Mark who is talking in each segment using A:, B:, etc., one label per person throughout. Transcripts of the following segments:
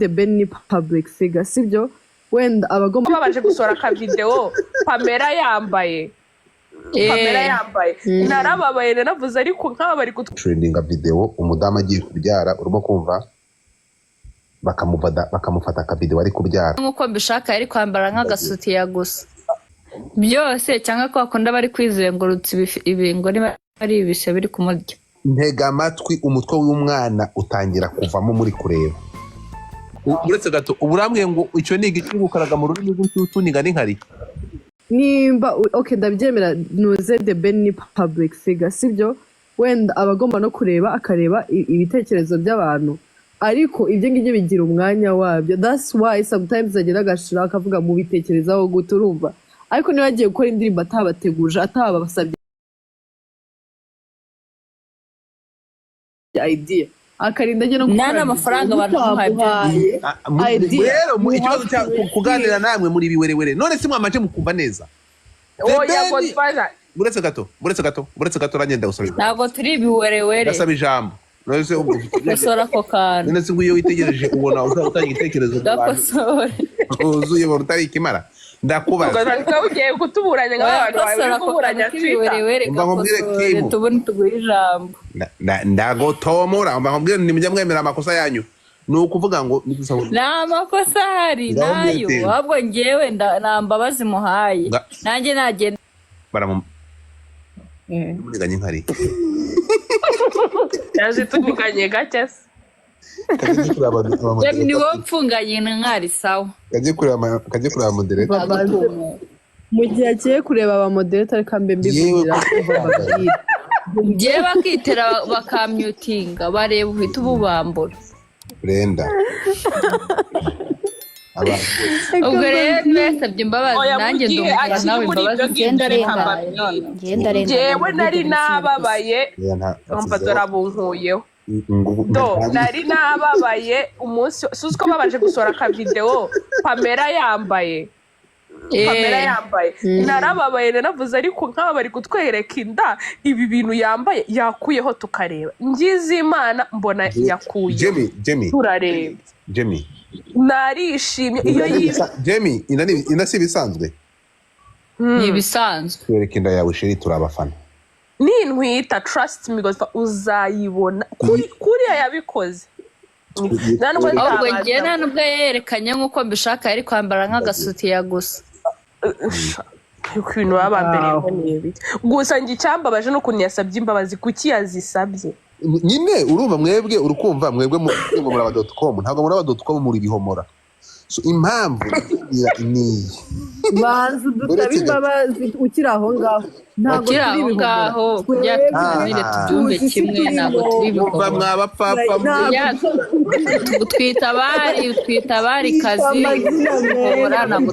A: the Ben ni public figure sibyo wenda abagomba
B: babaje gusora ka video Pamela yambaye narababaye naravuze ariko nk'aba bari
C: trendinga video umudamu agiye kubyara urimo kumva bakamufata aka video ari kubyara
D: nkuko mbishaka ari kwambara nk'agasutiya gusa byose cyangwa ko akunda bari kwizengurutsa ibingo niba ari ibishe biri kumurya
C: ntega amatwi umutwe w'umwana utangira kuvamo muri kureba uretse gato uburambwe ngo icyo ni igicurukaraga mu rurimi rw'utuniga n'inkari
A: nimba okay ndabyemera nuze the Ben ni public figure sibyo wenda abagomba no kureba akareba ibitekerezo by'abantu ariko ibyo ngibyo bigira umwanya wabyo that's why sometimes agera agashira akavuga mu bitekerezaho guturumva ariko niba agiye gukora indirimbo atabateguje atabasabye idea akarinda agena
D: nana amafaranga abantu bahaye
C: rero mu ikibazo cya kuganira namwe muri biwerewere none se mwamaje mukumva neza
B: oya godfather
C: buretse gato ragenda usabira
D: ntago turi biwerewere
C: gasaba ijambo none se
D: gusora ko kana
C: none se iyo witegereje ubona utanga igitekerezo
D: gakosore
C: uzuye bora utari ikimara ndakubaza
B: ugiye kutuburanya nk'abantu bawe kuburanya
D: Twitter mba nkubwire kimu tubone tuguye ijambo
C: ndagotomora mba nkubwire nimujya mwemera amakosa yanyu ni ukuvuga ngo
D: nta makosa hari nayo ahubwo ngewe nambabazi muhaye nanjye nagenda
C: muniganye nkari
B: yaje tumuganye gake
D: ni wo mfunganye nkari sawa
C: kaje kureba moderator
A: mu gihe agiye kureba aba moderator ariko mbe mbibwira
D: ngiye bakitera bakamyutinga bareba uhita ububambura
C: Brenda
D: ubwo rero ntibasabye imbabazi nanjye ndumva nawe imbabazi
B: ngewe nari nababaye numva dorabunkuyeho nari nababaye umunsi suzi ko babaje gusora aka video Pamela yambaye narababaye naravuze ariko nk'aba bari kutwereka inda ibi bintu yambaye yakuyeho tukareba ngize Imana mbona yakuye turarebye
C: Jemmy
B: narishimye iyo
C: Jemmy inda si bisanzwe
D: ni bisanzwe
C: twereka inda yawe sheri turabafana
B: nintwita trust me God uzayibona kuriya yabikoze
D: ahubwo ngiye nta nubwo yerekanye nk'uko mbishaka yari kwambara nk'agasutiya gusa
B: ibintu babambereye n'ibi gusa njye icyambabaje n'ukuntu yasabye imbabazi kuki yazisabye
C: nyine urumva mwebwe urukumva mwebwe muri aba.com ntabwo muri aba.com muri bihomora so impamvu ni
A: banzu dutabi imbabazi ukiri aho ngaho
D: ntabwo turi ngaho kujya tuganire tubyumve kimwe ntabwo turi
C: bihomora mwabapfapfa
D: twita abari kazi uhora ntabwo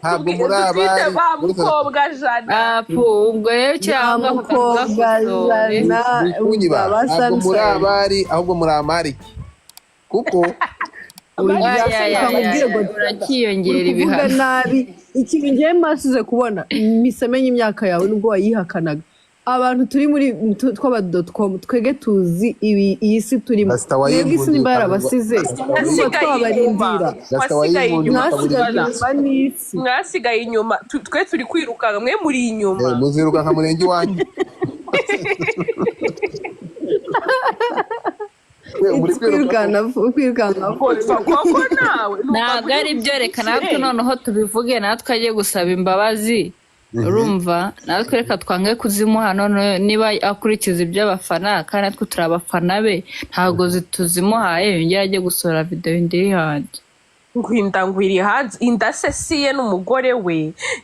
C: ntabwo muri abari
B: mukobwa jana
D: ubwo rero cyangwa
A: mukobwa jana
C: ntabwo muri abari ahubwo muri amariki kuko
D: urakiyongera ibihano
A: nabi ikintu ngiye masize kubona misemenya imyaka yawe nubwo wayihakanaga abantu turi muri twaba.com twege tuzi iyi si turimo mwebwe isi nimba yarabasize twabarindira
B: mwasigaye inyuma twe turi kwirukanka mwe muri inyuma
C: muziruka nka murenge wanyu
D: ntabwo ari byo reka natwe noneho tubivuge natwe agiye gusaba imbabazi urumva natwe reka twange kuzimuha none niba akurikiza iby'abafana kandi natwe turi abafana be ntabwo tuzimuhaye yongera ajye gusora video indi hanze
B: ngwiri hanze indasesiye n'umugore we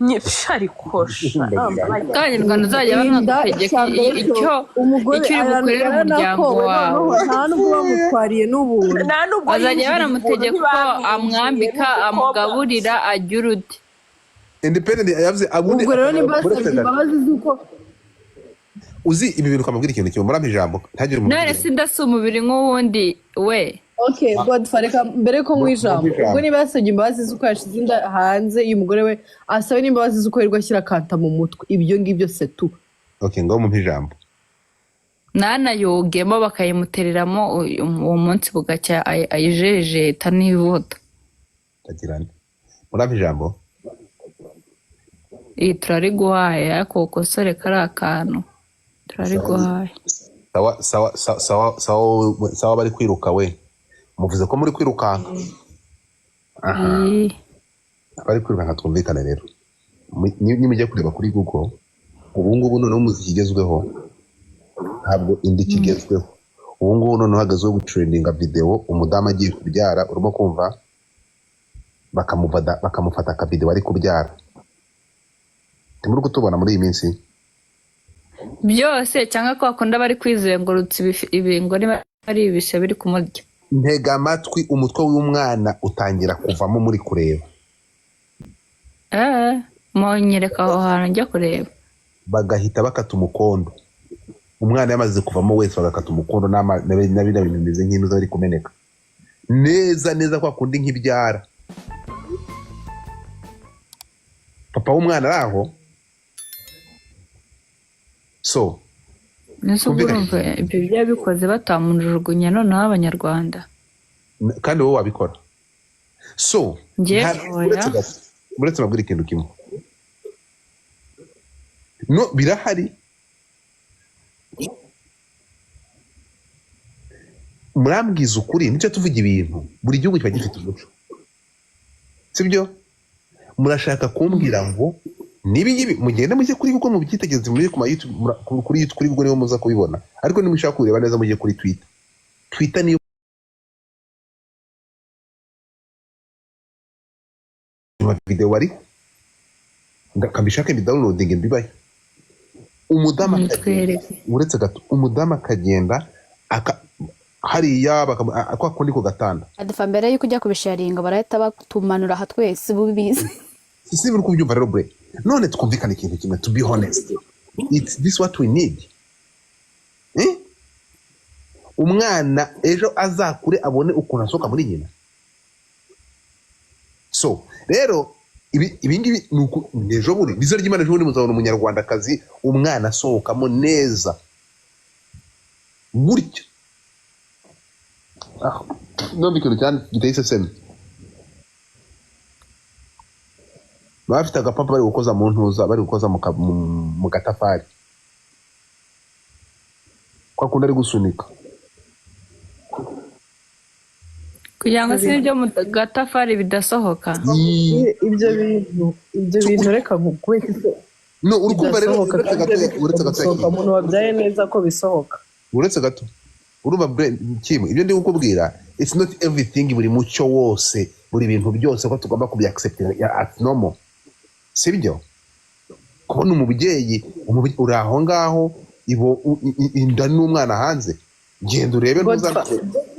B: nyifsharikosha
D: kandi Rwanda uzajya banagutegeka icyo uri bukorera umuryango wawe
A: nta nubwo bamutwariye n'ubuntu
D: bazajya banamutegeka ko amwambika amugaburira agira uti
C: independent yavuze
A: ubwo rero nimba basabye imbabazi z'uko
C: uzi ibi bintu ukamubwira ikintu kimwe muri amijambo ntagire
D: umuntu none sindasi umubiri nk'uwundi we
A: okay Godfather mbere ko mwijambo ubwo niba yasabye imbabazi z'uko yashize inda hanze y'umugore we asabe n'imbabazi z'uko yirirwa ashyira kanta mu mutwe ibyo ngibyo se tu
C: okay ngo mu ijambo
D: nanayogemo bakayimutereramo uwo munsi bugacya ayijejeta n'ivuta.
C: Tagirane murabe ijambo
D: Iyi turariguhaye ariko ukosore kari akantu turariguhaye.
C: sawa bari kwiruka we muvuze ko muri kwirukanka bari kwirukanka twumvikane rero nimujya kureba kuri Google ubu ngubu noneho umuziki igezweho ntabwo indi kigezweho ubu ngubu noneho hagazeho gutrendinga video umudamu agiye kubyara urimo kumva bakamufata akavideo ari kubyara timuri kutubona muri iyi minsi
D: byose cyangwa ko akunda bari kwizengurutsa ibingo niba ari ibishe biri kumurya.
C: Ntega amatwi umutwe w'umwana utangira kuvamo muri kureba
D: munyereka aho hantu njya kureba
C: bagahita bakata umukondo umwana yamaze kuvamo wese bagakata umukondo na bino bintu bimeze nk'intuza bari kumeneka neza kwa kundi nk'ibyara papa w'umwana araho so
D: nese urumva ibyo byabikoze batamujugunya noneho abanyarwanda
C: kandi wowe wabikora so uretse babwira ikintu kimwe no birahari murambwiza ukuri nicyo tuvuga ibintu buri gihugu kiba gifite umuco sibyo murashaka kumbwira ngo nibi mugende mujye kuri Google mubyitegereze muri ku YouTube kuri Google niho muza kubibona ariko nimushaka kureba neza mujye kuri Twitter niyo video wari ndakabishaka downloading mbibaye umudama uretse gato umudama akagenda hariya akwa kundi ko gatanda
E: adifa mbere yuko ujya kubisharinga barahita batumanura ha twese bubizi
C: sisi biri kubyumva rero bre none twumvikana ikintu kimwe to be honest it's this what we need umwana ejo azakure abone ukuntu asoka muri nyina so rero ibingibi nuko nejo buri bizo ry'Imana ejo muzabona umunyarwandakazi umwana asohokamo neza buryo none ikintu cyane giteye seseme bafite agapapa bari gukoza mu ntuza bari gukoza mu gatafari kwa kundi ari gusunika
D: kugira ngo si ibyo mu gatafari bidasohoka
A: ibyo bintu reka nkukubeke
C: no urukumva rero uretse gato
A: umuntu wabyaye neza ko bisohoka
C: uretse gato urumva kimwe ibyo ndi gukubwira it's not everything buri mucyo wose buri bintu byose ko tugomba kubyaccepting at normal sibyo kubona umubyeyi uri aho ngaho inda n'umwana hanze genda urebe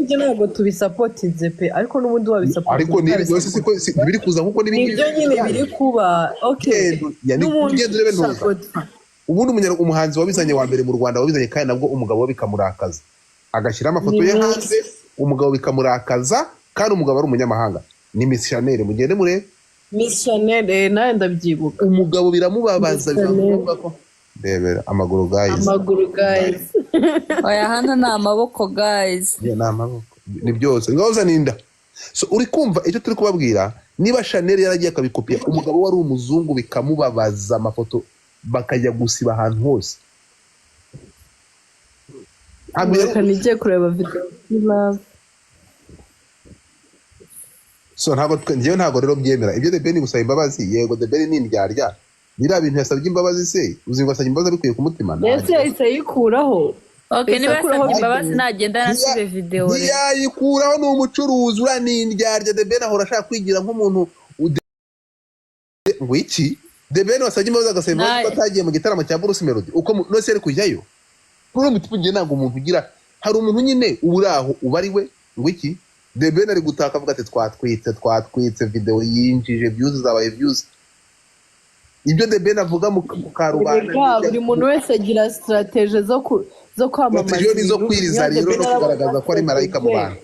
A: ibyo ntabwo tubisapotinze pe ariko n'ubundi wabisapotinze
C: ariko nibi byose siko biri kuza nkuko n'ibindi
A: nibyo nyine biri kuba okay
C: n'ubundi urebe ntuza ubundi umuhanzi wabizanye wa mbere mu Rwanda wabizanye kandi nabwo umugabo we bikamurakaza agashyira amafoto ye hanze umugabo bikamurakaza kandi umugabo ari umunyamahanga ni Miss Chanel mugende murebe
A: Miss Chanel nawe ndabyibuka
C: umugabo biramubabaza bivuga ko ndebera amaguru guys
D: oya hano ni amaboko guys
C: ni amaboko ni byose ngahoza ninda so uri kumva icyo turi kubabwira niba Chanel yaragiye akabikopia umugabo wari umuzungu bikamubabaza amafoto bakajya gusiba ahantu hose
A: nigiye kureba video love
C: so ntabwo rero byemera ibyo The Ben gusaba imbabazi yego The Ben ni indyarya biriya bintu yasabye imbabazi se uzi ngo asabye imbabazi bikwiye ku mutima
A: ndetse yahise yikuraho
D: okay niba yasabye imbabazi nagenda nasibe video re
C: yayikuraho ni umucuruzi ura ni indyarya The Ben ahora ashaka kwigira nk'umuntu ngo iki The Ben wasabye imbabazi agasaba imbabazi batagiye mu gitaramo cya Bruce Melody uko nose ari kujyayo kuri umutima ngiye ntabwo umuntu ugira hari umuntu nyine uburaho ubari we ngo iki The Ben ari gutaka avuga ati twatwitse video yinjije views zabaye views ibyo The Ben avuga mu karubanda
A: buri muntu wese agira strategie zo kwamamaza
C: strategie nizo kwiriza rero no kugaragaza ko ari marayika mu bantu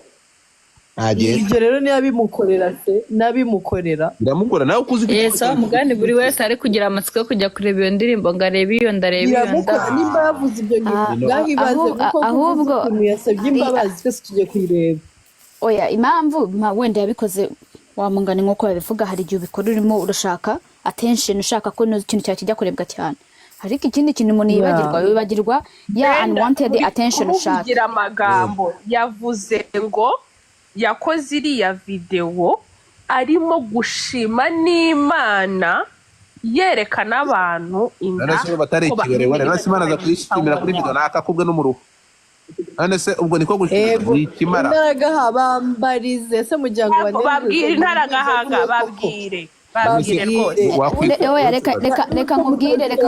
A: ibyo rero niba bimukorera se nabimukorera
C: biramukora nawe ukuzi
D: Yesa mugani buri wese ari kugira amatsiko yo kujya kureba iyo ndirimbo ngo arebe iyo ndarebe iyo
A: biramukora nimba yavuze ibyo ngaho ibaze kuko
E: ahubwo
A: umuntu yasabye imbabazi twese tugiye kuyireba
E: oya impamvu wenda yabikoze wamungane nk'uko babivuga hari igihe ubikora urimo urashaka attention ushaka ko ikintu cyawe kijya kurebwa cyane ariko ikindi kintu umuntu yibagirwa ya unwanted attention ushaka
B: kugira amagambo yavuze ngo yakoze iriya video arimo gushima n'Imana yerekana abantu
C: none batari ikiberewe none Imana za kwishimira kuri video nakakubwe n'umuruho none se ubwo niko gushimira ikimara
A: intaragahambarize se mujyango
B: babwire intaragahanga babwire rwose
E: oya reka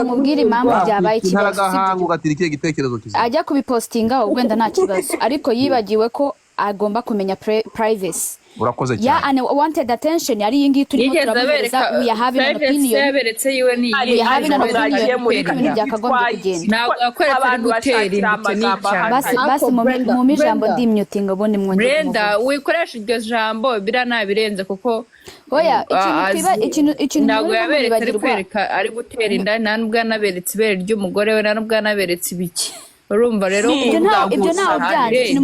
E: nkubwire impamvu byabaye ikibazo
C: intaragahanga ugatira ikihe gitekerezo kiza
E: ajya kubipostinga wenda nta kibazo ariko yibagiwe ko agomba kumenya privacy
C: urakoze cyane
E: ya unwanted attention yari iyi ngiyi turimo turamuhereza we are having an opinion
D: yaberetse yiwe ni
E: we are having an opinion ibintu byakagombye kugenda
D: ntabwo akwereka ari gutera imbuto n'icyaha
E: basi mu ijambo ndimyutinga ubundi mwongere
D: Brenda wikoresha iryo jambo bira nabirenze kuko
E: oya ikintu
D: ntabwo yaberetse ari kwereka ari gutera inda nta nubwo yanaberetse ibere ry'umugore we nta nubwo yanaberetse ibiki urumva rero
E: ibyo ntaho byanje ikintu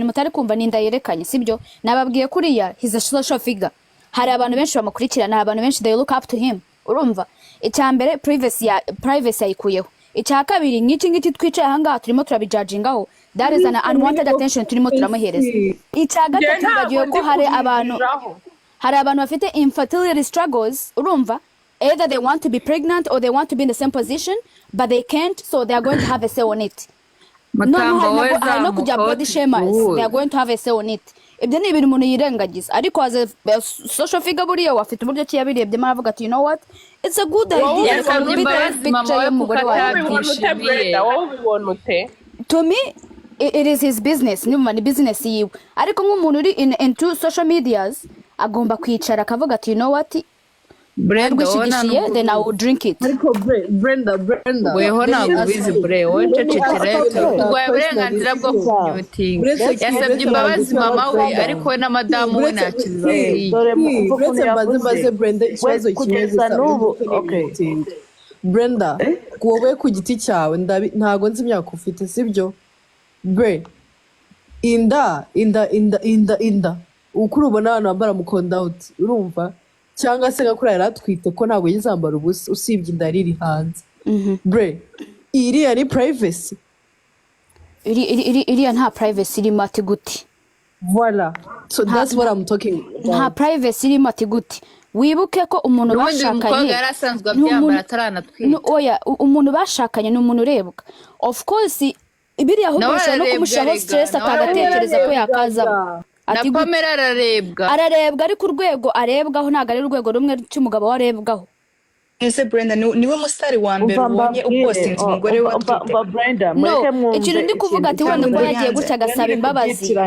E: mutari kumva ni inda yerekanye sibyo nababwiye kuriya he's a social figure hari abantu benshi bamukurikirana hari abantu benshi they look up to him urumva icyambere privacy yayikuyeho icya kabiri ngiki twicaye aha ngaha turimo turabijudgingaho that is an unwanted attention turimo turamuhereza icya gatatu bagiye ko hari abantu bafite infertility struggles urumva either they want to be pregnant or they want to be in the same position but they can't so they are going to have a say on it no kujya body shamers they are going to have a say on it ibyo ni ibintu umuntu yirengagiza ariko as a social figure buriya wafite uburyo ki yabirebye maravuga ati you know what it's a good idea picture y'umugore wawe to me it is his business ni business yiwe ariko nk'umuntu uri into social medias agomba kwicara akavuga ati you know what
D: Brenda
E: wishigishiye then I will drink it
A: ariko Brenda
D: weho ntabwo ubizi bre wowe ncecekere urwaye uburenganzira bwo kumyutinga yasabye imbabazi mama we ariko we na madamu we nta kintu
A: baze Brenda ikibazo kimwe gusa Brenda wowe ku giti cyawe ntago nzi imyaka ufite sibyo bre inda ukuri ubona abantu bambara mu out urumva cyangwa se gakura yaratwite ko ntabwo yizambara ubusa usibye inda riri hanze bre iriya ni privacy
E: iriya nta privacy irimo ati guti
A: voilà so that's what I'm talking about
E: nta privacy irimo ati guti wibuke ko umuntu bashakanye oya umuntu bashakanye ni umuntu urebwa of course ibiriya ahubwo bishobora no kumushaho stress akagatekereza ko yakazamo
D: na Pamela
E: ararebwa ariko urwego arebwaho ntabwo ari urwego rumwe cy'umugabo we arebwaho
F: ese Brenda niwe musitari wa mbere ubonye upostinze umugore wa Brenda
E: no ikintu ndi kuvuga ati wenda ngo yagiye gutya agasaba imbabazi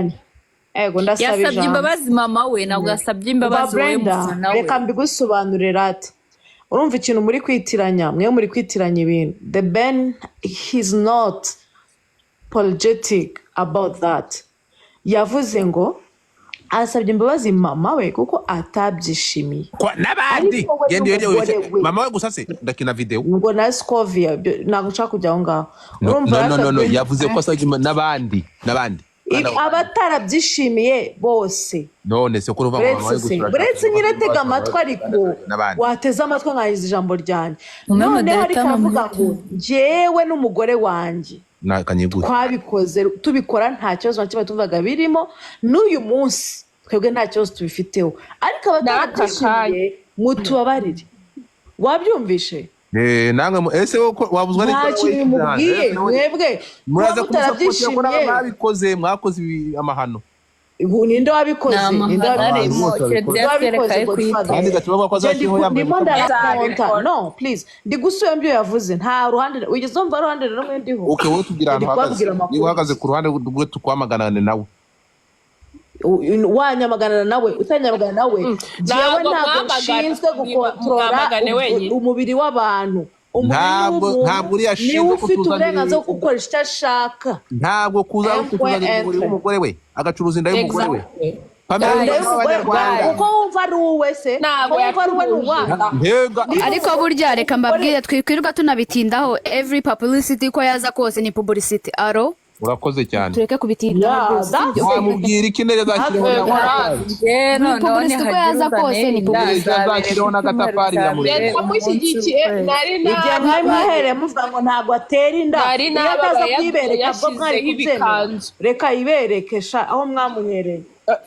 D: yasabye imbabazi mama we ntabwo yasabye imbabazi we mufana we
G: reka mbigusobanurira ati urumva ikintu muri kwitiranya ibintu the Ben he's not apologetic about that yavuze ngo asabye imbabazi mama we kuko atabyishimiye
C: n'abandi mama we gusa se ndakina video
G: ngo na Scovia ntabwo nshaka kujya aho ngaho
C: no yavuze ko asabye n'abandi
G: abatarabyishimiye bose
C: none se ko
G: uretse nyiratega amatwi ariko wateze amatwi nkahiza ijambo ryanjye noneho ariko avuga ngo njyewe n'umugore wanjye twabikoze tubikora nta kibazo na kimwe tuvuga birimo n'uyu munsi twebwe nta kibazo tubifiteho ariko abatarabyishimiye mutubabarire wabyumvishe
C: namwe ese wabuzwa
G: nta kintu bimubwiye mwebwe
C: muraza kumushakira babikoze mwakoze amahano
G: ninde wabikoze
C: kandi gatubavuga ko azashiho yambaye
G: no please ndi gusubira mbyo yavuze nta ruhande wigeze umva ruhande rumwe ndiho
C: okay wowe tugira ahantu hagaze niba uhagaze ku ruhande rwe tukwamaganane nawe
G: wanyamagana nawe utanyamagana nawe jewe ntabwo nshinzwe gukontorora umubiri w'abantu
C: ntabwo uri yashinzwe
G: niwe ufite uburenganzira bwo gukoresha icyo ashaka
C: ntabwo kuza umubiri w'umugore we agacuruza inda y'umugore we
G: uko wumva ari uwe se
B: ntabwo
G: uwanda
E: ariko burya reka mbabwire twikwirirwa tunabitindaho every publicity ko yaza kose ni publicity aro
C: urakoze cyane
E: tureke kubitindaho
C: wamubwira iki neza zakiriho
E: publicity ko yaza kose ni publicity
C: zakiriho n'agatafari
B: yamushyigikiye nari
G: igihe mwari mwahereye muvuga ngo ntabwo atera inda iyo ataza kwibereka bwo mwari kubyemera reka yiberekesha aho mwamuhereye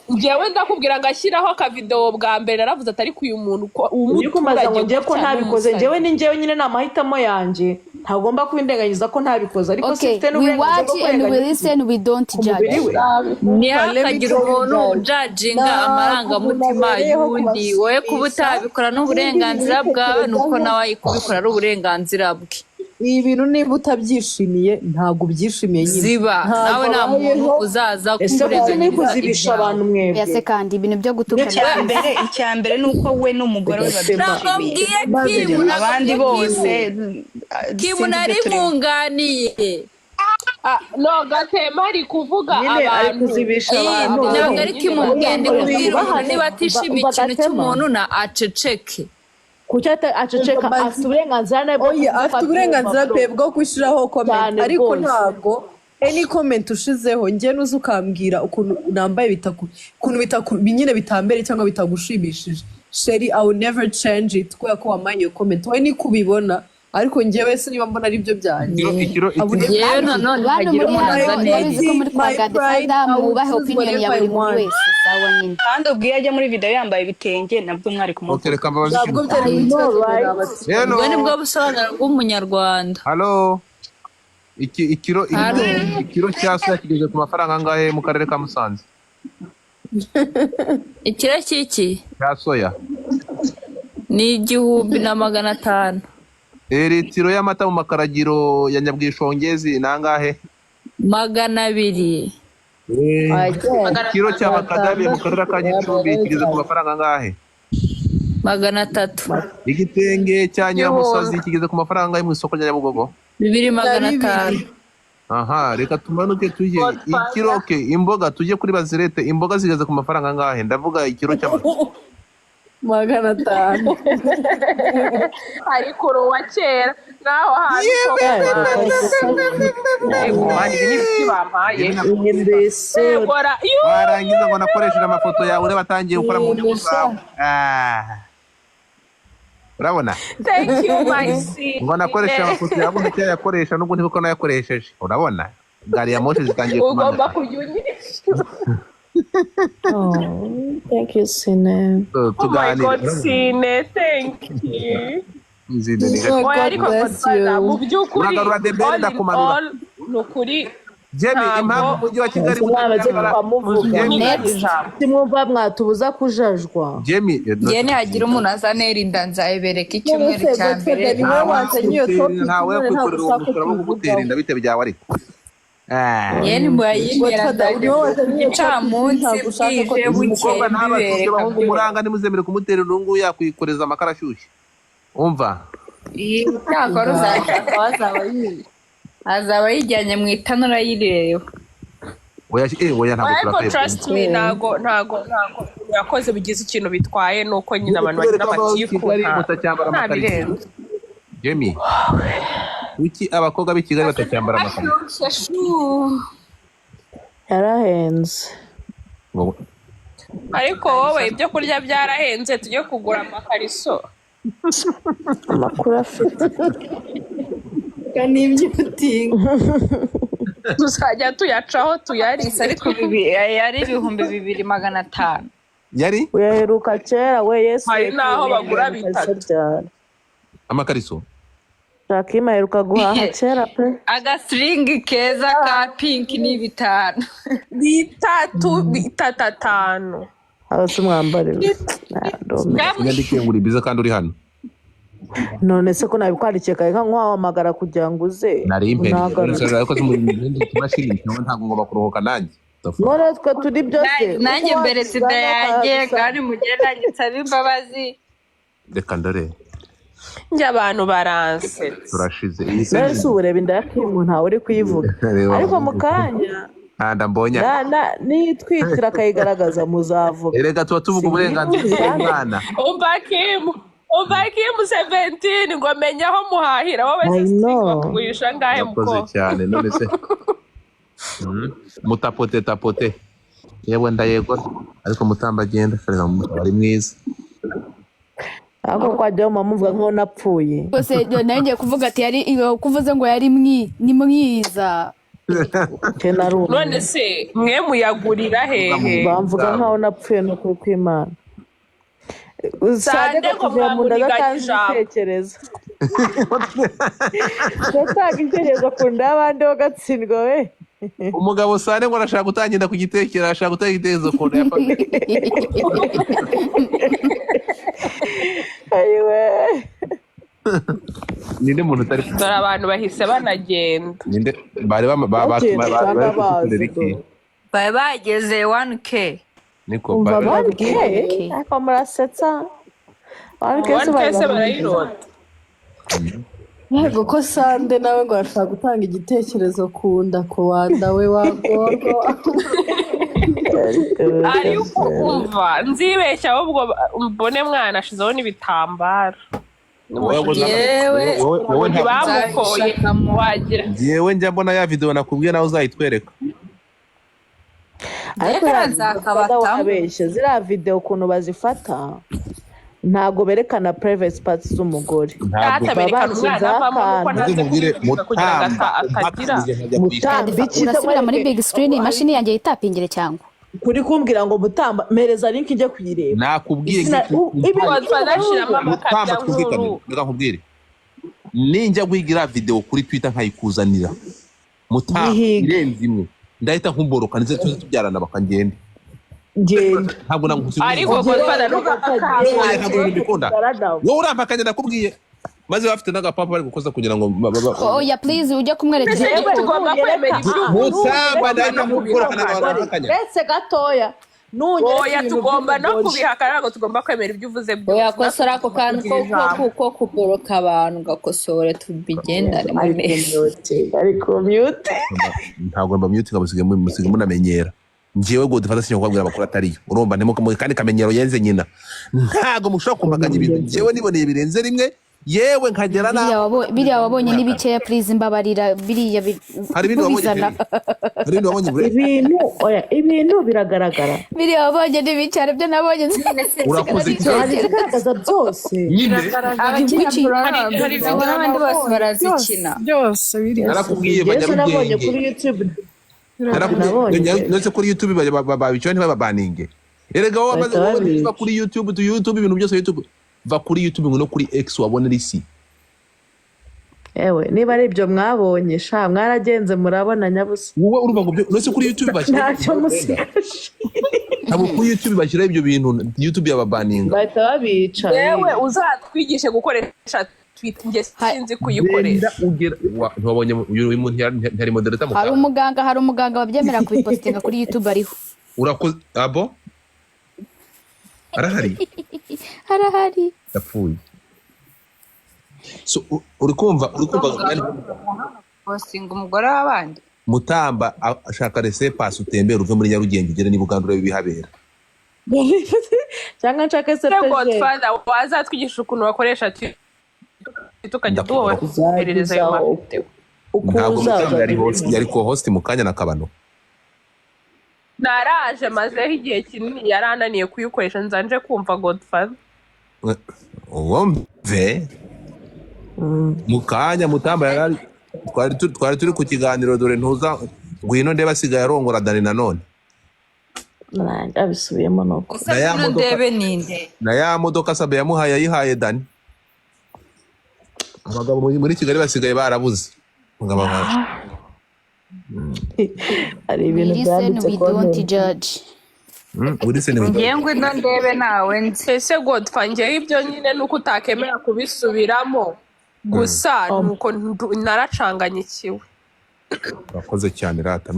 B: njyewe ndakubwira ngo ashyiraho akavidewo bwa mbere naravuze atari ku uyu muntu
G: uri kumaza ngo njye ko ntabikoze njyewe ni njyewe nyine ni amahitamo yanjye ntagomba kubindeganyiza ko ntabikoze ariko sifite
E: n'uburenganzira
D: ntihakagira umuntu ujajinga amarangamutima y'undi wowe kuba utabikora n'uburenganzira bwawe nuko nawe kubikora ari uburenganzira bwe
A: ibi bintu niba utabyishimiye ntabwo ubyishimiye nyine
D: ziba nawe nta muntu uzaza
G: kuzibisha abantu mwebwe
E: ese kandi ibintu byo gutukana
F: icya mbere ni uko we n'umugore we babyishimiye abandi bose
D: kimu nari mwunganiye
B: no gatema ari kuvuga abantu
D: ntabwo ari kimubwende kubwira umuntu niba atishimiye ikintu cy'umuntu na aceceke
G: kuki aceceka afite uburenganzira
A: afite uburenganzira bwo gushyiraho comment ariko ntabwo any comment ushizeho njye nuzi ukambwira ukuntu nambaye ukuntu nyine bitambere cyangwa bitagushimishije sheri I will never change it kubera ko wamaye iyo comment wowe ni kubibona ariko njyewe se niba mbona ari byo byanjye
D: yewe none hagira umuntu azaneza
E: mubahe opinion ya buri muntu wese sawa nyine
F: kandi ubwiye ajya muri video yambaye ibitenge nabwo mwari kumutera
A: ntabwo byari
D: ubwo ni bwo busobanuro bw'umunyarwanda
C: halo ikiro cya soya kigeze ku mafaranga angahe mu karere ka Musanze
D: ikiro cy'iki
C: cya soya
D: ni 1,500
C: litiro y'amata mu makaragiro ya Nyabwishongezi nangahe
D: 200
C: ikiro cya makadamia mu karere ka Gicumbi kigeze ku mafaranga angahe
D: 300
C: igitenge cya Nyiramusazi kigeze ku mafaranga mu isoko rya Nyabugogo
D: 2,500
C: aha reka tumanuke tujye ikiro imboga tujye kuri Bazirete imboga zigeze ku mafaranga angahe ndavuga ikiro cy'amata
A: 500
B: ariko uwa kera naho
C: warangiza ngo nakoresheje amafoto yawe ureba atangiye gukora mu nyungu zawe urabona
B: thank you my sis
C: ngo nakoresheje amafoto yawe ntacyo yakoresha n'ubwo niko nayakoresheje urabona gari ya moshi zitangiye kumanuka
B: ugomba kunyunyisha
G: thank you Sine
B: oh my god Sine thank you ariko mu by'ukuri nukuri
C: Jemi impamvu umujyi wa Kigali
G: simwumva mwatubuza kujajwa
C: Jemi
D: yene hagira umuntu azanera inda nzayibereka icyumweru cya mbere
C: ntawe kwikorera umusoro wo kugutera inda bite byawe ariko
D: yene muyinera icamunsi bwije
C: umukobwa ntabatuje bahungu muranga nimuzemere kumutera irungu yakwikoreza amakara ashyushye umva
D: cyakora azaba yijyanye mu itanura y'ireba
B: ariko trust me ntago yakoze bigize ikintu bitwaye nuko nyine abantu bagira batifuza ntabirenze
C: Jemi wiki abakobwa b'i Kigali batacyambara amakariso
G: yarahenze
B: ariko wowe ibyo kurya byarahenze tujye kugura amakariso
G: amakuru afite
A: n'ibyo utinga
B: tuzajya tuyacaho tuyarise
D: ariko yari 2,500
C: yari
G: uyaheruka kera we Yesu
B: hari naho bagura bitatu
C: amakariso
G: Shakima aheruka guhaha kera pe
D: agasiringi keza ka pink ni 5
B: bitatu
G: abase mwambarira
C: nyandikiye nguri biza kandi uri hano
G: none se ko nabikwandikiye kaye nkahamagara kugira ngo uze
C: nari impeni ariko muri ibindi kimashini ntabwo ngomba kuruhuka nanjye
G: none twe turi byose
D: nanjye mbere sida yanjye kandi mugire nanjye nsaba imbabazi
C: reka ndore
B: njye abantu baranse
C: turashize
G: nese ureba inda yakimu ntawe uri kuyivuga ariko mu kanya
C: ndambonye
G: nitwitira akayigaragaza muzavuga
C: erega tuba tuvuga uburenganzira bw'umwana
B: umva Kim 17 ngo menya aho muhahira wowe bakugurisha ngahe
C: muko cyane none se tapote yewe ndayegora ariko Mutamba agenda ari mwiza
G: ako kwajya muvuga nko napfuye
E: bose nanjye kuvuga ati yari kuvuze ngo yari ni mwiza
B: none se mwe muyagurira hehe
G: bamvuga nkaho napfuye no kwimana usande ko mwamunda gatanze itekerezo Shotanga itekerezo kunda abandi ho gatsindwa we
C: umugabo Sane ngo arashaka gutangira kugitekera ashaka gutanga igitekerezo kunda yapaga
G: ayiwe
C: ninde muntu utari
B: dore abantu bahise banagenda
C: ninde bari
D: bageze 1k
C: niko
G: babwiye ako murasetsa
B: 1k se barayirota
A: yego ko Sande nawe ngo arashaka gutanga igitekerezo kunda ko wanda we wagorwa
B: ariko umva nzibeshya ahubwo mbone mwana ashizeho n'ibitambaro
C: wowe
B: ntibamukoye wagira
C: yewe njya mbona ya video nakubwiye nawe uzayitwereka
G: ariko nzakabata ziriya video ukuntu bazifata ntago berekana private parts z'umugore
E: urasubira muri big screen imashini yanjye yitapingire cyangwa
G: kuri kumbwira ngo Mutamba mereza link ijye kuyireba
C: nakubwiye nkubwire ninjya guhigira video kuri Twitter nkayikuzanira Mutamba irenze imwe ndahita nkumboroka nize tuze tubyarana bakangenda ntabwo nagusubiza
B: ariko godfather
C: ndikunda wowe urampakanye nakubwiye maze bafite n'agapapa bari gukoza kugira ngo
E: oya please ujye kumwerekeza
B: tugomba kwemera
C: Mutamba ndahita nkumboroka n'abakanya
G: ndetse gatoya
B: oya tugomba no kubihakana ngo tugomba kwemera ibyo uvuze byose
D: oya kosora ako kantu ko kuboroka abantu gakosore tubigendane
G: ariko mute
C: ntabwo mba mute kabusige munamenyera njewe go dufata sinyo kwabwira abakora atari urumva ndimo kandi kamenyero yenze nyina ntago mushobora kumpaganya ibintu njewe niboneye birenze rimwe yewe nkagera na
E: biriya wabonye n'ibikeya please mbabarira biriya
C: hari ibintu wabonye
G: ibintu biragaragara
E: biriya wabonye n'ibicara byo nabonye
C: urakoze
G: bigaragaza byose
D: hari n'abandi bose barazikina
A: byose biri
C: narakubwiye bajya
G: nabonye kuri YouTube
C: nose kuri YouTube babicyo ntibababaninge erega wowe amaze kuba kuri YouTube ibintu byose YouTube va kuri YouTube ngo no kuri X wabone risi
G: ewe niba ari ibyo mwabonye sha mwaragenze murabona nyabusa
C: wowe urumva ngo nose kuri YouTube bashyira
G: ntacyo musigaje
C: nabo kuri YouTube bashyira ibyo bintu YouTube yababaninga
G: bahita babica
B: yewe uzatwigishe gukoresha Twitter nge sinzi kuyikoresha
C: ntwabonye uyu muntu ntari moderator
E: hari umuganga wabyemera kubipostinga kuri YouTube ariho
C: urakoze abo arahari yapfuye so uri kumva
D: postinga umugore w'abandi
C: Mutamba ashaka rese pass utembera uve muri Nyarugenge ugere ni Buganda bihabera
G: cyangwa nshaka se
B: godfather wazatwigisha ukuntu bakoresha tukajya tuwoherereza ayo mafite
C: ntabwo Mutamba yari ko host mu kanya na Kabano
B: naraje mazeho igihe kinini yarananiye kuyikoresha nzanje kumva godfather
C: wumve mu kanya Mutamba yari twari turi ku kiganiro dore ntuza ngwino ndeba asigaye arongora Dani nanone
G: abisubiyemo nuko
C: na ya modoka Sabe yamuhaye ayihaye Dani abagabo muri Kigali basigaye barabuze
G: ari ibintu byanditse ko
D: ngengwe ndo ndebe nawe nzi
B: ese godfather ngewe ibyo nyine nuko utakemera kubisubiramo gusa nuko naracanganyikiwe
C: urakoze cyane rata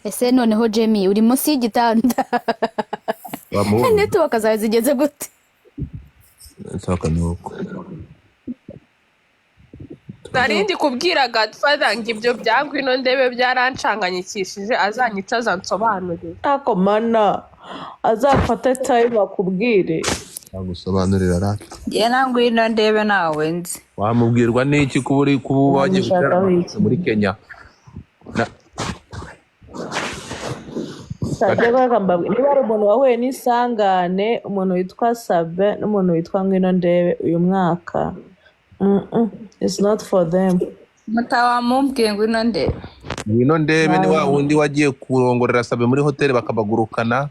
E: ese noneho Jamie uri munsi y'igitanda network zawe zigeze gute
C: nsaka nuko
B: narindi kubwira Godfather ngo ibyo byangwa ino ndebe byarancanganyikishije azanyica azansobanurira.
G: Ako mana azafata time akubwire.
C: Agusobanurira rata.
D: Ye nangu ino ndebe nawe nzi.
C: Wamubwirwa n'iki kuba uri kuba wagiye gutarama muri Kenya?
G: Niba ari umuntu wahuye n'isangane, umuntu witwa Sabe n'umuntu witwa Ngwino Ndebe uyu mwaka, it's not for them.
D: Mutawamubwiye Ngwino Ndebe.
C: Ngwino Ndebe ni wa wundi wagiye kurongorera Sabe muri hoteli bakabagurukana.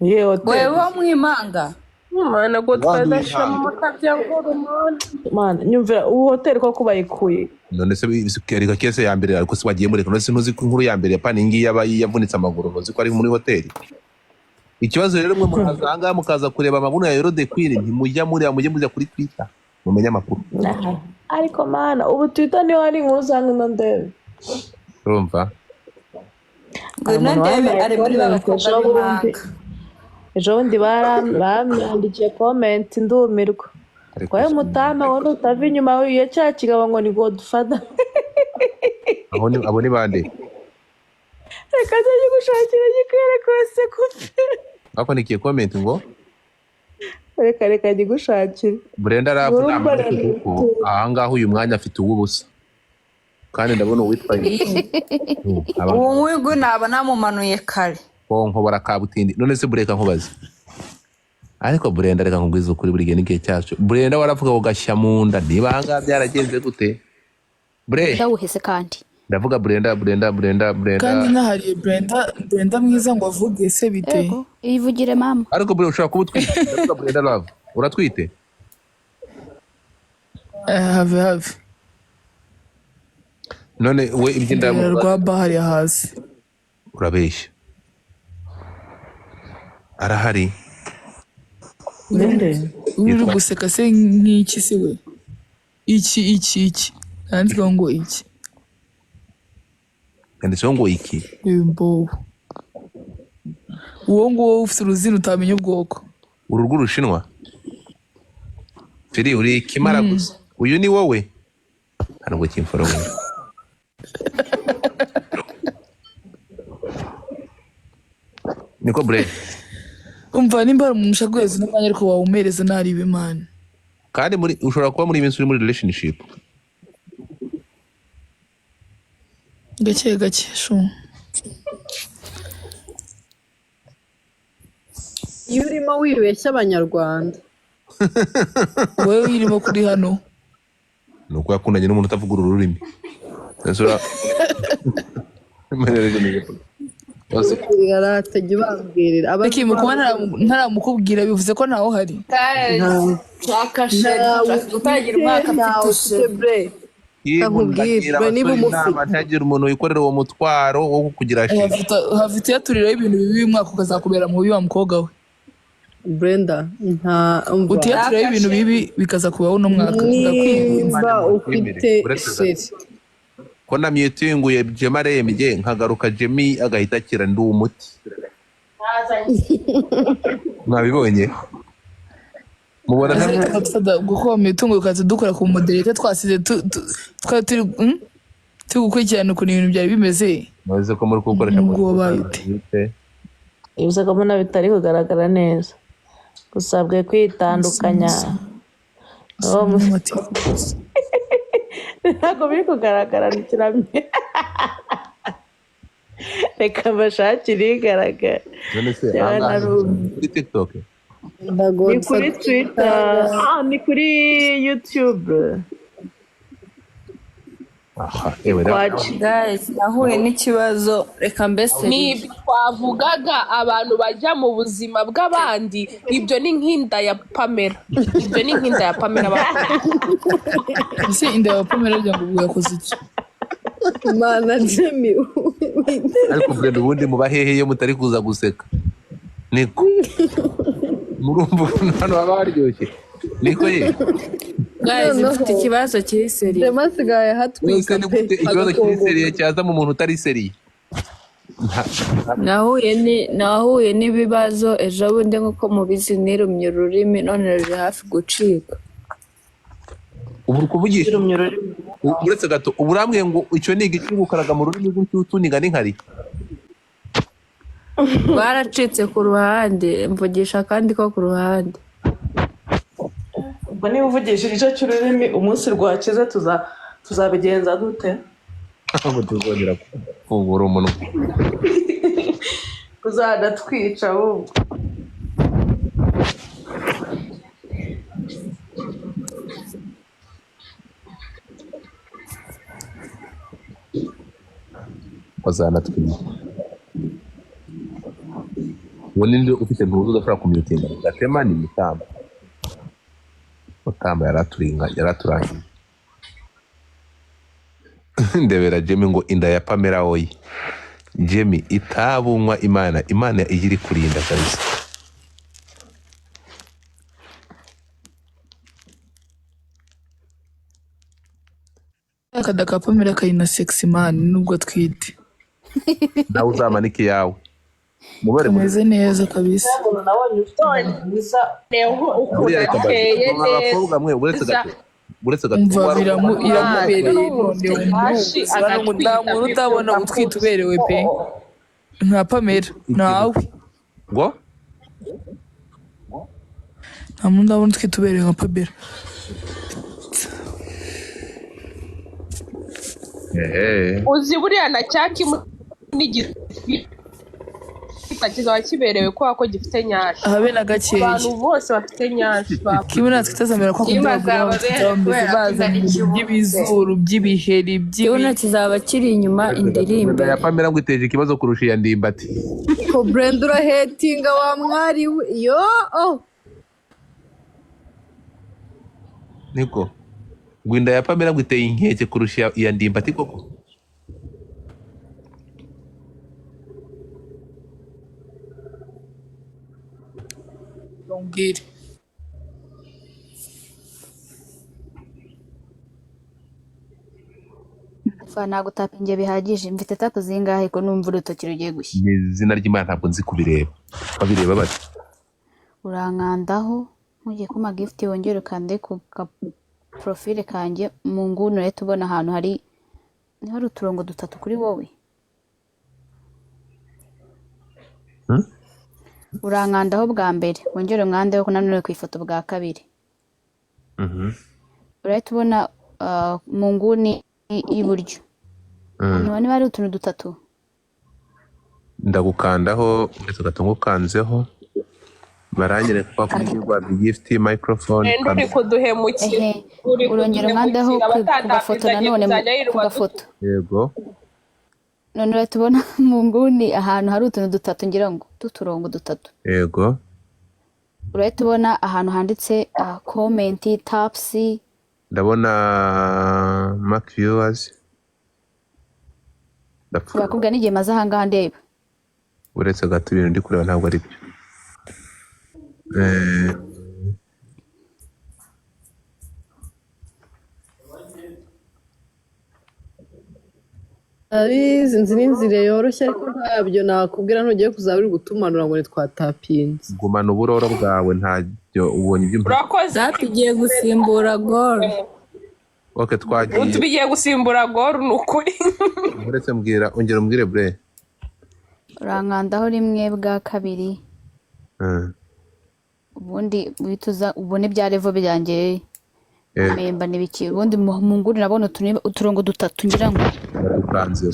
G: Ye hoteli.
D: Wewe mwimanga.
B: Mana Godfather shama makabya ngoro
G: Man, nyumvira hoteli ko kubayikuye.
C: None se bisikeri kese ya mbere ariko se wagiye muri none se ntuzi ko inkuru ya mbere yapana ingi yavunitse amaguru ntuzi ko ari muri hoteli. Ikibazo rero mwe mukazanga mukaza kureba amaguru ya Euro de Queen ntimujya mujya kuri Twitter mumenye amakuru.
G: Ariko mana ubu Twitter niho ari inkuru zanga Ngwino Ndebe.
C: Urumva?
D: Ngwino Ndebe ari muri bakobwa b'imanga.
G: Ejo bundi baramyandikiye comment ndumirwa. Kwaye mutama wone utava inyuma wiye cya kigabo ngo ni Godfather.
C: Abo ni bande?
G: Reka njye gushakira gikwereka wese kupe.
C: Ako nikiye comment ngo?
G: Reka njye gushakira.
C: Brenda aravuga ko ahangaho uyu mwanya afite uwubusa. Kandi ndabona uwitwa
D: uwo wigo naba namumanuye kare.
C: Konko barakabutindi none se bureka nkubaze ariko Brenda reka nkugwiza ukuri buri gihe cyacu Brenda waravuga ugashya munda niba hanga byaragenze gute Brenda
E: uhese kandi
C: ndavuga Brenda
H: kandi nahariye Brenda mwiza ngo avuge se bite
E: ivugire mama
C: ariko Brenda ushaka kuba utwite ndavuga Brenda love uratwite
H: have
C: none we ibyindamu
H: rwa bahari hasi
C: urabeshya arahari
G: nende
H: uri guseka se nk'iki se we iki nandika ngo iki
C: yanditseho ngo iki
H: imbo uwo nguwo ufite uruzina utamenya ubwoko
C: uru rw'urushinwa Firi uri kimara gusa uyu ni wowe ntabwo kimforo we niko Brenda
H: umva nimba ari umuntu ushaka guheza n'umwanya ariko wawumereza ntaribe imana
C: kandi ushobora kuba muri iyi minsi uri muri relationship
H: gake shu
A: iyo urimo wibeshya abanyarwanda
H: wowe wirimo kuri hano
C: ni uko yakundanye n'umuntu utavuga uru rurimi
H: ntaramukubwira bivuze ko ntawe uhari
D: utagira umwaka
C: ntagira umuntu wikorera uwo mutwaro wo kukugira
H: hafite yaturiraho ibintu bibi umwaka ukazakubera mubi wa mukobwa we
A: Brenda
H: utiyaturiraho ibintu bibi bikazakubaho uno mwaka
A: niba ufite sheri
C: ko namyitunguye Jema arembye nkagaruka Jemi agahita akira ndi umuti mwabibonye mubona
H: guko mitungo ukaza dukora ku moderate twasize twari turi gukurikirana ukuntu ibintu byari bimeze
C: maze ko muri gukoresha
G: ibiza ko mbona bitari kugaragara neza gusabwe kwitandukanya ntabwo biri kugaragara ntikiramye reka mbashakire igaragara
C: kuri TikTok
G: ni kuri Twitter ni kuri YouTube
D: guys nahuye n'ikibazo reka mbese
B: ni twavugaga abantu bajya mu buzima bw'abandi ibyo ni nk'inda ya Pamela
H: ese inda ya Pamela rya ngo yakoze iki
A: mana Jemi
C: ariko Brenda ubundi mubahehe iyo mutari kuza guseka niko murumva hano abaryoshye niko ye
D: guys mfite ikibazo kiri seriye
A: demasigaye hatwika
C: ikibazo kiri seriye cyaza mu muntu utari seriye
D: nahuye n'ibibazo ejo bundi nk'uko mubizi nirumye ururimi none ruri hafi gucika
C: ubu kuvugisha uretse gato uburambwiye ngo icyo ni igiti gukaraga mu rurimi rw'utuniga n'inkari.
D: Baracitse ku ruhande mvugisha kandi ko ku ruhande.
G: ubwo niba uvugishije igice cy'ururimi umunsi rwakize tuzabigenza dute?
C: Ntabwo tuzongera kuvura umunwa.
G: Uzadatwica ahubwo.
C: Bazanatwica. Ubu ninde ufite ntuzo udashobora kumyutinga? Gatema ni Mutamba. Mutamba yaraturangiye. Ndebera Jemmy ngo inda ya Pamela oyi. Jemmy itabunwa Imana iri kurinda kabisa.
H: Akada ka Pamela kayina sexy man nubwo twite.
C: Nawe uzamanike yawe.
H: Kameze neza kabisa.
G: Nabonye ufite mwiza.
C: Abakobwa mwe uretse gato
H: iramubereye nta muntu utabona utwite uberewe pe nka Pamela nawe
C: ngo
H: nta muntu utabona utwite uberewe nka Pamela.
B: Uzi buriya na cyaki n'igiti kizaba kiberewe kubera ko gifite nyashi.
H: Habe na gakeya.
B: Abantu bose bafite nyashi.
H: Kimwe natwe tutazamera ko baza by'ibizuru by'ibiheri
D: by'ibona kizaba kiri inyuma indirimbo.
C: Ya Pamela ngo iteje ikibazo kurusha iya Ndimbati.
A: Ko Brenda urahetinga wa mwari we. Yo
C: Niko. Ngo inda ya Pamela ngo iteye inkeke kurusha iya Ndimbati koko.
H: Ngiri.
E: Ntabwo tapinge bihagije mfite tapu zingahe ko numva urutoki rugiye gushya.
C: Ni izina ry'Imana ntabwo nzi kubireba. Babireba bati.
E: Urankandaho mugiye kuma gift wongere ukande ku profile kanjye mu nguni rero tubona ahantu hari uturongo dutatu kuri wowe. Urankandaho bwa mbere wongere umwandeho ko nanone ku ifoto bwa kabiri. Urahita ubona mu nguni iburyo. Niba hari utuntu dutatu.
C: Ndagukandaho ndetse gatungukanzeho. Baranyereka ko kugirwa gift microphone
B: kandi kuduhemukira.
E: Urongera umwandeho ku gafoto nanone ku gafoto.
C: Yego.
E: None urahita ubona mu nguni ahantu hari utuntu dutatu ngira ngo tuturongo dutatu.
C: Yego.
E: Urahita ubona ahantu handitse comment taps.
C: Ndabona mark viewers.
E: Bakubwa n'igihe maze ahangaha ndeba.
C: Uretse gato ibintu ndi kureba ntabwo ari byo.
A: Abizi inzira inzira yoroshye ariko ntabyo nakubwira ntugiye kuzabiri gutumanura ngo twatapinze.
C: Gumana uburoro bwawe ntabyo ubonye ibyo
D: tugiye gusimbura gol.
C: Okay twagiye.
B: Tugiye gusimbura gol nukuri.
C: Uretse mbwira ongera umbwire bre.
E: Urankandaho rimwe bwa kabiri. Ubundi wituza ubone bya level byanjye. Memba nibiki ubundi mu nguni nabona uturongo dutatu ngira ngo
C: dukanze.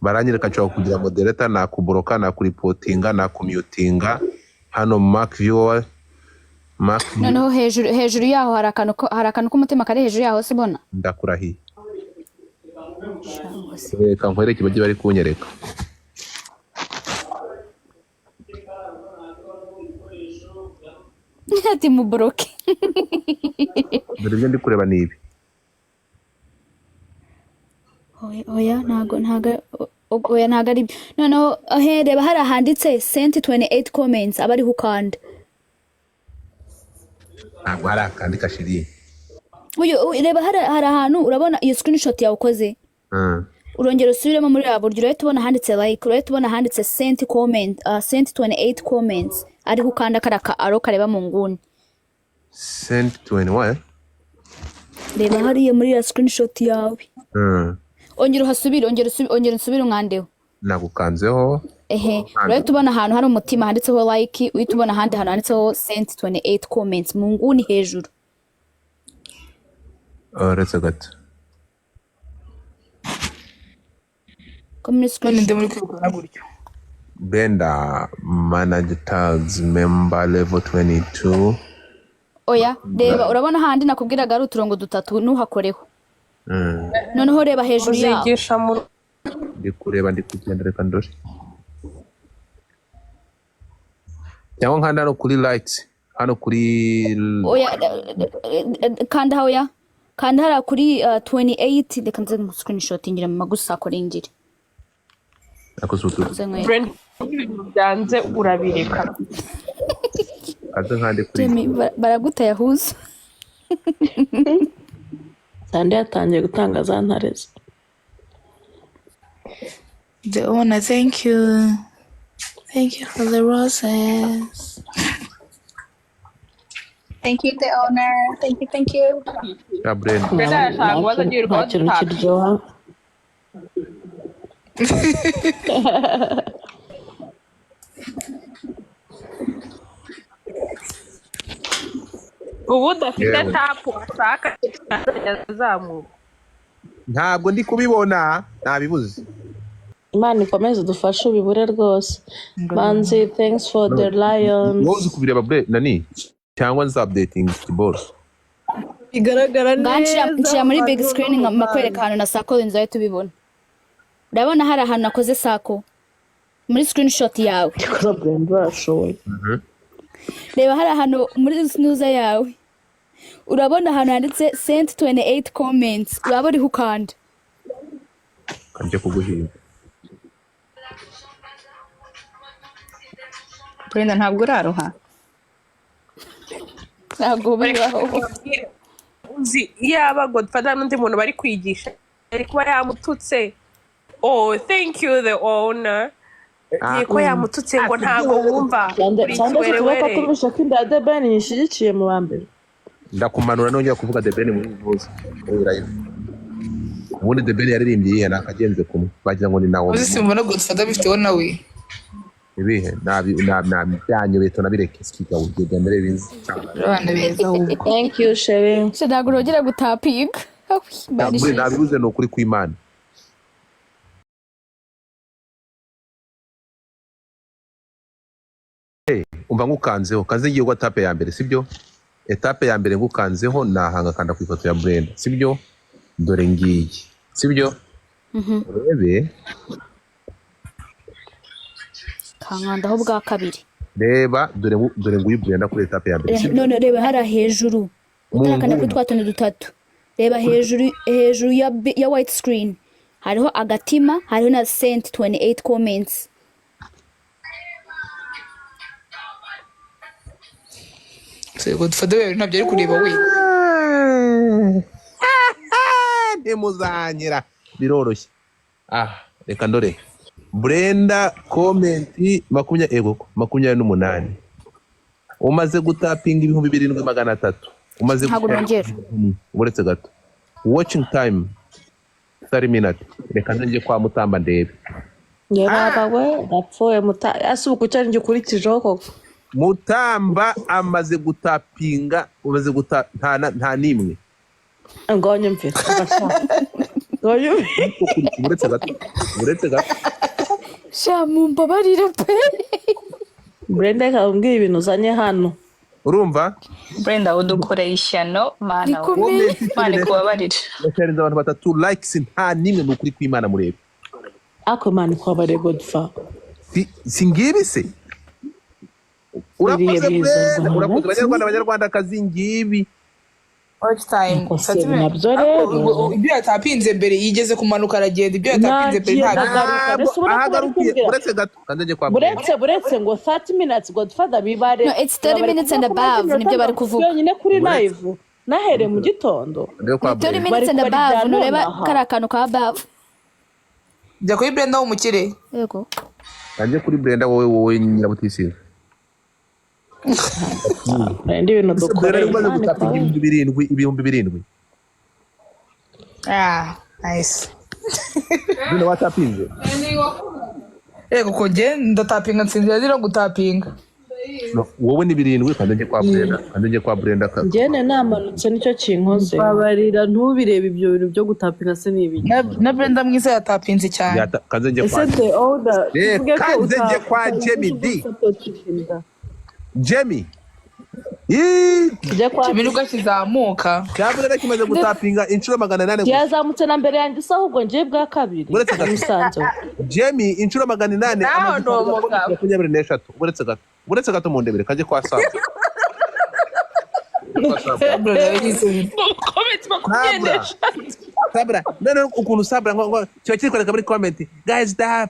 C: Baranyereka nshaka kugira moderator nakuboroka nakuripotinga nakumyutinga hano mark viewer
E: noneho hejuru yaho hari akantu k'umutima kari hejuru yaho sibona.
C: Ndakurahiye. Reka nkwereke ibyo bari kunyereka.
E: Ati muboroke.
C: Dore ibyo ndi kureba ni ibi.
E: Oya ntago ari noneho reba hari ahanditse sent 28 comments abari hukanda.
C: Ntabwo hari akandi kashiriye.
E: Reba hari ahantu urabona iyo screenshot yawe ukoze. Urongera usubiremo muri ya buryo urahita ubona handitse like urahita ubona handitse sent 28 comments ari hukanda karaka aro kareba mu nguni.
C: Sent 21
E: reba hariya muri ya screenshot yawe ongera uhasubire ongera nsubire umwandeho
C: nagukanzeho
E: urahita ubona ahantu hari umutima handitseho like uhita ubona ahandi hantu handitseho sent 28 comments mu nguni hejuru
C: uretse gato Brenda manage tags member level 22
E: oya reba urabona handi nakubwiraga ari uturongo dutatu nuhakoreho noneho reba hejuru yaho
B: uzigisha mu
C: ndikureba ndikugenda reka ndore cyangwa nkanda hano kuri lights hano kuri
E: oya kanda hoya kanda hara kuri 28 reka nze mu screenshot ngira mu magusa akorengire
B: Brenda byanze urabireka
C: aze nkande kuri
E: baraguta yahuza
G: Sande yatangiye gutanga za ntarezi
H: The owner, thank you. Thank you for the roses.
F: Thank you, the owner. Thank you.
B: Brenda yashaka kubaza agiye
G: nta kintu kiryoha
B: ubu udafite tapu washaka yazamuka
C: ntabwo ndi kubibona nabibuze
G: Imana ikomeze dufashe ubibure rwose Manzi thanks for the lion
C: wowe uzi kubireba nani cyangwa nza updating keyboard
A: igaragara neza
E: nshya muri big screen makwereka ahantu na sako inzoye tubibona urabona hari ahantu nakoze sako muri screenshot yawe reba hari ahantu muri snooze yawe urabona ahantu handitse sent 28 comments uraba uri hukanda
C: kanje kuguhinga
F: Brenda ntabwo uraruha
E: ntabwo bibaho
B: uzi yaba Godfather n'undi muntu bari kwigisha ari kuba yamututse oh thank you the owner ko yamututse ngo ntago wumva
G: cyangwa kubaka kurusha ko inda de Ben yishigikiye mu bambere
C: ndakumanura nongera kuvuga The Ben muri vuze ubundi The Ben yaririmbye yana akagenze kumwe bagira ngo ni nawo
H: uzi simbona Godfather bifiteho nawe
C: ibihe nabi byanyu beto nabireke sikiga ugenda mbere binzi
H: abana beza ubu
G: thank you Sherry
E: ntabwo urogera gutapiga
C: nabibuze no kuri kw'Imana umva ngukanzeho kanze ngiye gwa tape ya mbere sibyo etape ya mbere ngukanzeho nahanga kanda ku ifoto ya Brenda sibyo dore ngiye sibyo urebe
E: kankandaho bwa kabiri
C: reba dore nguyu Brenda kuri etape ya mbere
E: none reba hari hejuru utakanda kuri twatonde dutatu reba hejuru ya white screen hariho agatima hariho na sent 28 comments
H: Godfather wewe ntabyo ari kureba we
C: ndemuzanyira biroroshye reka ndore Brenda comment 28 umaze gutapinga 7300 umaze uretse gato watching time 30 minutes reka nje kwa Mutamba ndebe
G: yarabawe dapfoye asubuka cyane nje kurikijeho koko
C: Mutamba amaze gutapinga umaze nta nimwe
G: ngonye mfite ngonye
C: uretse gato
E: shamu mbabarire pe
G: Brenda kambwira ibintu uzanye hano
C: urumva
F: Brenda udukoreye ishyano mana kubabarira
C: yashariza abantu batatu likes nta nimwe n'ukuri kw'Imana murebe
G: ako mana kwabare Godfa
C: singibi se urakoze abanyarwanda kazi ngibi
H: ibyo yatapinze mbere yigeze kumanuka aragenda ibyo yatapinze mbere
C: uretse gato kandaje kwa
G: buretse ngo 30 minutes Godfather bibare
E: no it's 30 minutes and above nibyo bari kuvuga
G: nyine kuri live nahere mu gitondo
E: 30 minutes and above nureba karakano ka above
H: jya kuri Brenda w'umukire
E: yego
C: kanje kuri Brenda wowe nyirabutisize
G: ndi ibintu dukora
C: ibihumbi 7
H: Nice.
C: Bino watapinze.
H: Kuko nge ndatapinga nsinzira zira gutapinga.
C: No, wowe ni 7 kandi njye kwa Brenda
G: njyene namanutse nicyo kinkoze
A: babarira ntubirebe ibyo bintu byo gutapinga se n'ibiki
H: Na Brenda mwiza yatapinze cyane.
C: kanze njye kwa
A: ese the order
C: kanze njye kwa Jamie D. Jamie
H: Kimiruka kizamuka.
C: cyabura kimaze gutapinga inshuro 800
G: yazamutse na mbere yanjye se ahubwo ngiye bwa kabiri musanze
C: Jamie inshuro 800 23 uretse gato mu ndebere kaje kwa Sasa Sabra none ukuntu Sabra ngo cyo kirikora muri comment guys tap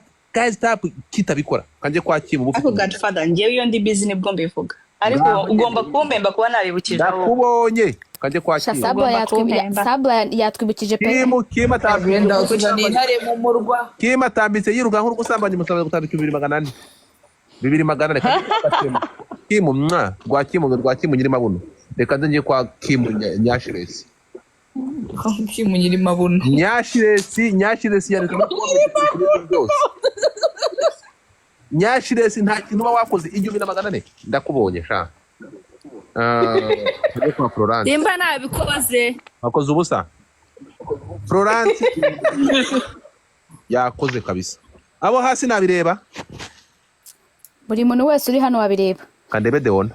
C: kitabikora kanje kwa Kimu
F: ako Godfather ngiye iyo ndi busy nibwo mbivuga ariko ugomba kumbemba kuba naribukije
C: nakubonye kanje kwa Kimu
E: Sabla yatwibukije pe
C: Kima
H: Brenda uzani intare mu murwa.
C: Kima tambitse yiruka nk'uko usambanye musaba gutandika 2400 Kimu rwa Kimu nyiri mabuno reka nje kwa Kimu Nyashiresi
H: Kimu nyiri mabuno
C: Nyashiresi yareka Nyashiresi nta kintu wakoze 1400 ndakubonye sha kwa Florence
D: Simba nabikoze
C: wakoze ubusa Florence yakoze kabisa abo hasi nabireba
E: buri muntu wese uri hano wabireba
C: kandebe Deona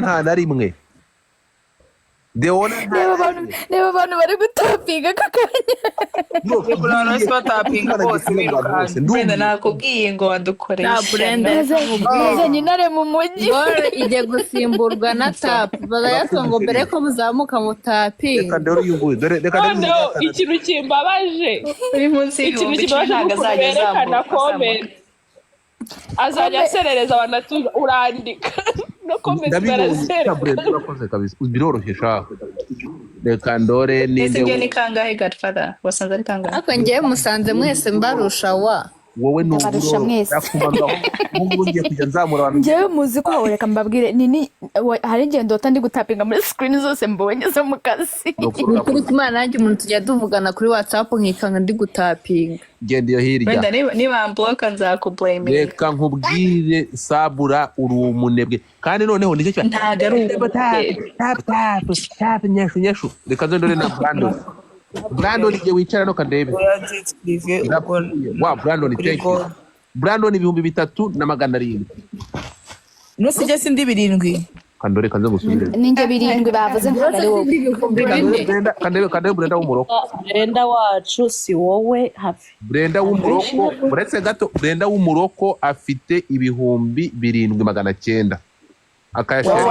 C: nta na rimwe Deona
E: reba abantu bari gutapinga kakanya
H: Brenda batapinga bose birukanye.
F: Brenda nakubwiye ngo wadukoreshe
D: Brenda
E: yazanye intare mu mujyi
D: ijye gusimburwa na tap bagayasongo mbere ko muzamuka mu tapinga
C: reka ndore uyunguye reka
B: ikintu kimbabaje
F: uyu munsi
B: ikintu kimbabaje berekana comment azajya aserereza abantu urandika no comment baraserereza
C: urakoze kabisa biroroshye sha reka ndore
F: ninde ni kangahe Godfather wasanze ari kangahe
D: ako ngiye musanze mwese mbarusha wa
C: wowe
E: Barusha mwese.
C: ngiye kujya nzamura abantu
E: njyewe muzi ko reka mbabwire nini hari igihe ndota ndi gutapinga muri screen zose mbonye zo mu kazi
D: kuri kumana nanjye umuntu tujya tuvugana kuri WhatsApp nkikanga ndi gutapinga
C: genda iyo hirya
F: Brenda niba mbloka nzakublaming
C: reka nkubwire Sabura uri umunebwe kandi noneho nicyo cyo tap nyeshu reka ndore na Brandon igihe wicara no kadebe wa Brandon thank you Brandon 3700
H: No sije sindi 7
C: kandore kanze gusubire
E: ninjye 7 bavuze ngo ari wowe
C: kandebe Brenda w'umuroko
G: Brenda wacu si wowe hafi
C: Brenda w'umuroko uretse gato Brenda w'umuroko afite 7900 akayashare